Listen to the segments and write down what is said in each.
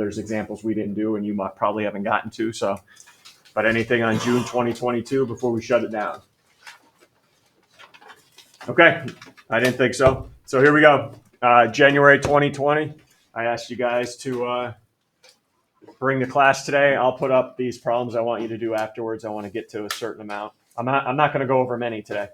there's examples we didn't do and you might probably haven't gotten to. So, but anything on June 2022 before we shut it down? Okay, I didn't think so. So here we go. January 2020. I asked you guys to bring the class today. I'll put up these problems I want you to do afterwards. I want to get to a certain amount. I'm not going to go over many today.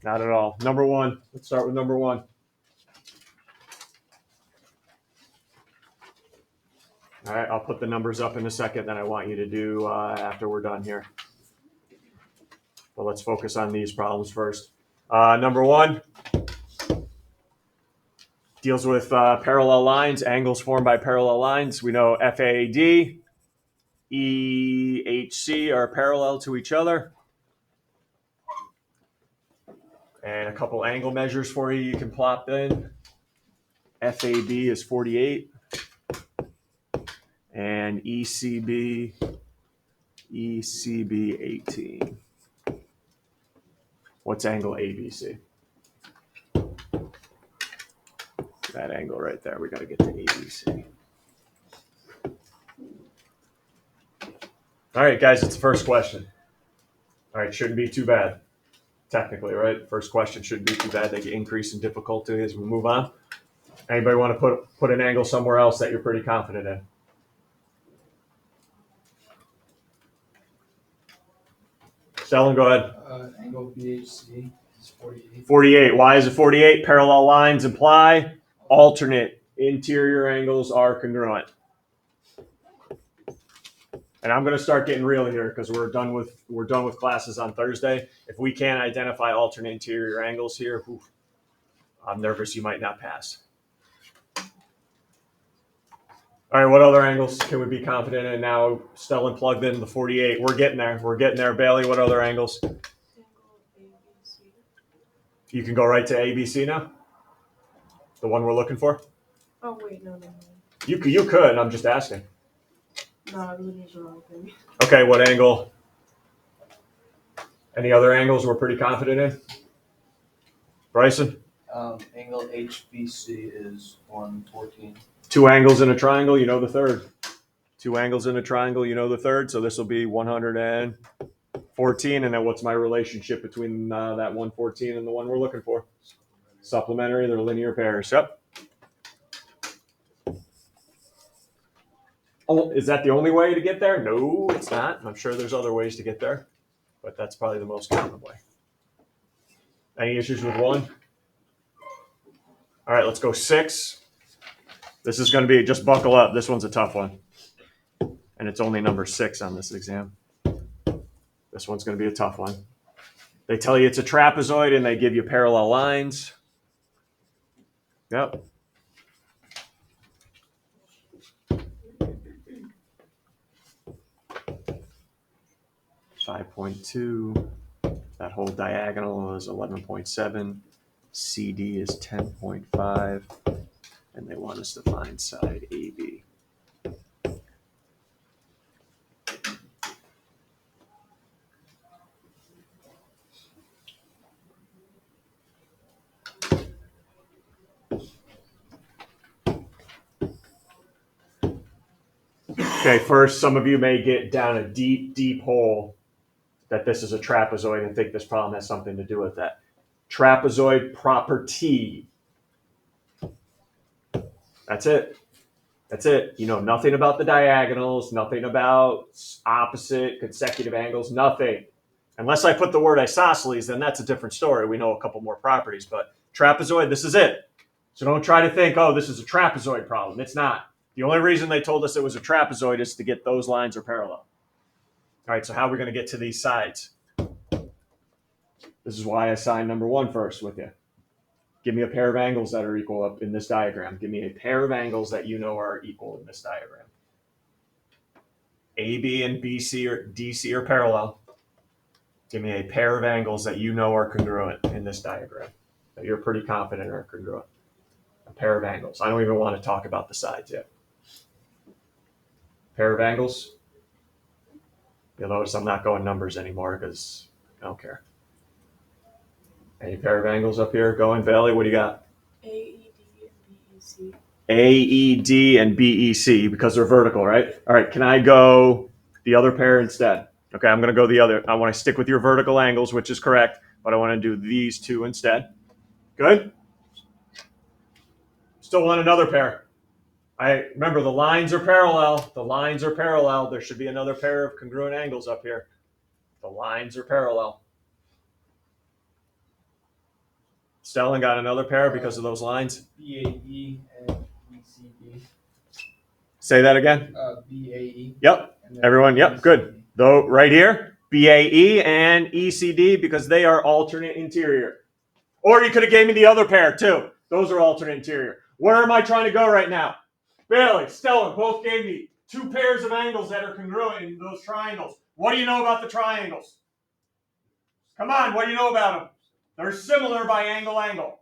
Not at all. Number one. Let's start with number one. All right, I'll put the numbers up in a second that I want you to do after we're done here. But let's focus on these problems first. Number one deals with parallel lines, angles formed by parallel lines. We know FAD, EHC are parallel to each other. And a couple angle measures for you can plop in. FAB is 48. And ECB 18. What's angle ABC? That angle right there. We got to get to ABC. All right, guys, it's the first question. All right, shouldn't be too bad, technically, right? First question shouldn't be too bad. They get increase in difficulty as we move on. Anybody want to put an angle somewhere else that you're pretty confident in? Stellan, go ahead. Angle BHC is 48. 48. Why is it 48? Parallel lines imply alternate interior angles are congruent. And I'm going to start getting real here because we're done with classes on Thursday. If we can't identify alternate interior angles here, I'm nervous you might not pass. All right, what other angles can we be confident in now? Stellan plugged in the 48. We're getting there. We're getting there. Bailey, what other angles? You can go right to ABC now? The one we're looking for? Oh, wait, no. You could. I'm just asking. No, I really need the wrong thing. Okay, what angle? Any other angles we're pretty confident in? Bryson? Angle HBC is 114. Two angles in a triangle, you know the third. Two angles in a triangle, you know the third. So this will be 114. And then what's my relationship between that 114 and the one we're looking for? Supplementary, they're linear pairs. Yep. Oh, is that the only way to get there? No, it's not. I'm sure there's other ways to get there, but that's probably the most common way. Any issues with one? All right, let's go 6. This is going to be, just buckle up. This one's a tough one. And it's only number 6 on this exam. This one's going to be a tough one. They tell you it's a trapezoid and they give you parallel lines. Yep. .2. That whole diagonal is 11.7. CD is 10.5. And they want us to find side AB. Okay, first, some of you may get down a deep, deep hole that this is a trapezoid and think this problem has something to do with that. Trapezoid property. That's it. That's it. You know nothing about the diagonals, nothing about opposite, consecutive angles, nothing. Unless I put the word isosceles, then that's a different story. We know a couple more properties, but trapezoid, this is it. So don't try to think, oh, this is a trapezoid problem. It's not. The only reason they told us it was a trapezoid is to get those lines are parallel. All right, so how are we going to get to these sides? This is why I assigned number 1 first with you. Give me a pair of angles that are equal up in this diagram. Give me a pair of angles that you know are equal in this diagram. AB and BC or DC are parallel. Give me a pair of angles that you know are congruent in this diagram, that you're pretty confident are congruent. A pair of angles. I don't even want to talk about the sides yet. Pair of angles. You'll notice I'm not going numbers anymore because I don't care. Any pair of angles up here going? Bailey, what do you got? AED and BEC. AED and BEC because they're vertical, right? All right, can I go the other pair instead? Okay, I'm going to go the other. I want to stick with your vertical angles, which is correct, but I want to do these two instead. Good? Still want another pair. I remember the lines are parallel. The lines are parallel. There should be another pair of congruent angles up here. The lines are parallel. Stellan got another pair because of those lines. BAE and ECD. Say that again. BAE. Yep. Everyone, yep, good. Though right here, BAE and ECD because they are alternate interior. Or you could have gave me the other pair too. Those are alternate interior. Where am I trying to go right now? Bailey, Stellan both gave me two pairs of angles that are congruent in those triangles. What do you know about the triangles? Come on, what do you know about them? They're similar by angle.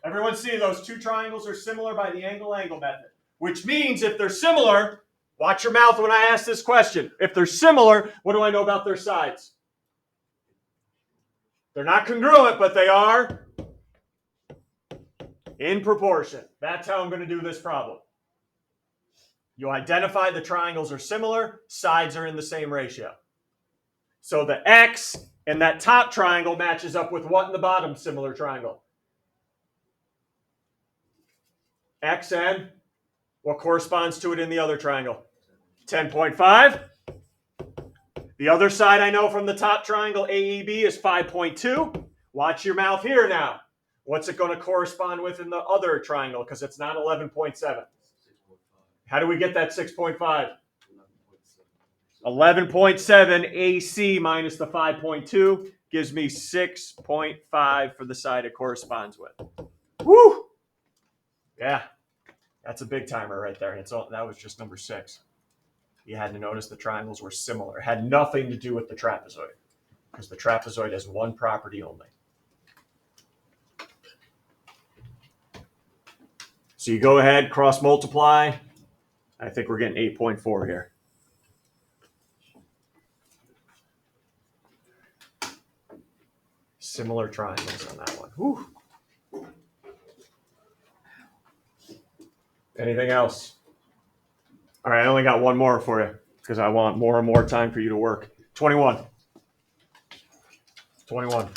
Everyone see those two triangles are similar by the angle method. Which means if they're similar, watch your mouth when I ask this question. If they're similar, what do I know about their sides? They're not congruent, but they are in proportion. That's how I'm going to do this problem. You identify the triangles are similar, sides are in the same ratio. So the X in that top triangle matches up with what in the bottom similar triangle? XN. What corresponds to it in the other triangle? 10.5. The other side I know from the top triangle AEB is 5.2. Watch your mouth here now. What's it going to correspond with in the other triangle? Because it's not 11.7. How do we get that 6.5? 11.7 AC minus the 5.2 gives me 6.5 for the side it corresponds with. Woo! Yeah, that's a big timer right there. That was just number 6. You had to notice the triangles were similar. It had nothing to do with the trapezoid because the trapezoid has one property only. So you go ahead, cross multiply. I think we're getting 8.4 here. Similar triangles on that one. Whew. Anything else? All right, I only got one more for you because I want more and more time for you to work. 21. 21.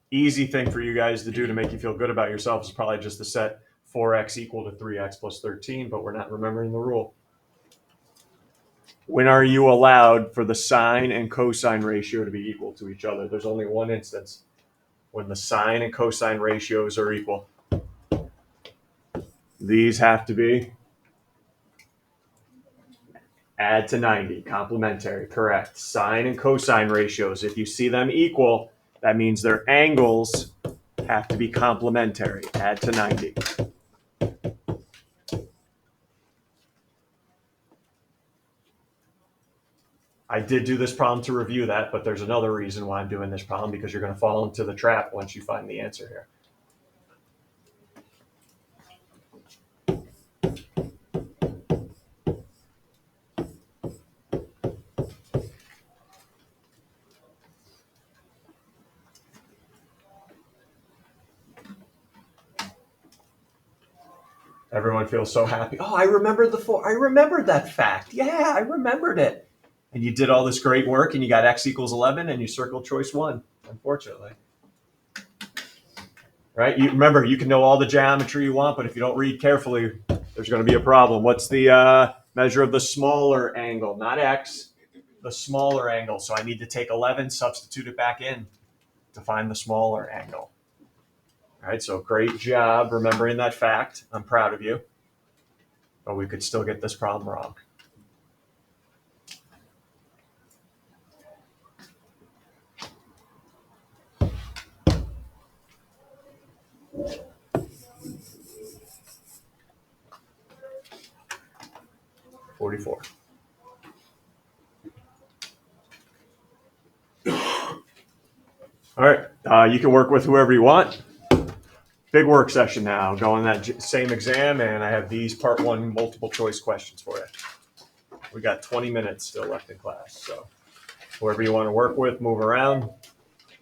Easy thing for you guys to do to make you feel good about yourselves is probably just to set 4x equal to 3x plus 13, but we're not remembering the rule. When are you allowed for the sine and cosine ratio to be equal to each other? There's only one instance when the sine and cosine ratios are equal. These have to be add to 90, complementary, correct. Sine and cosine ratios, if you see them equal, that means their angles have to be complementary. Add to 90. I did do this problem to review that, but there's another reason why I'm doing this problem, because you're going to fall into the trap once you find the answer here. Everyone feels so happy. Oh, I remembered I remembered that fact. Yeah, I remembered it. And you did all this great work and you got x equals 11 and you circled choice 1, unfortunately. Right? You remember, you can know all the geometry you want, but if you don't read carefully, there's going to be a problem. What's the measure of the smaller angle? Not x, the smaller angle. So I need to take 11, substitute it back in to find the smaller angle. All right, so great job remembering that fact. I'm proud of you. But we could still get this problem wrong. $44. All right, you can work with whoever you want. Big work session now. Go on that same exam, and I have these part one multiple choice questions for you. We got 20 minutes still left in class, so whoever you want to work with, move around.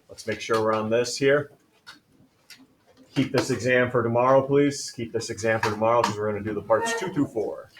Let's make sure we're on this here. Keep this exam for tomorrow, please. Keep this exam for tomorrow because we're going to do the parts 2 through 4.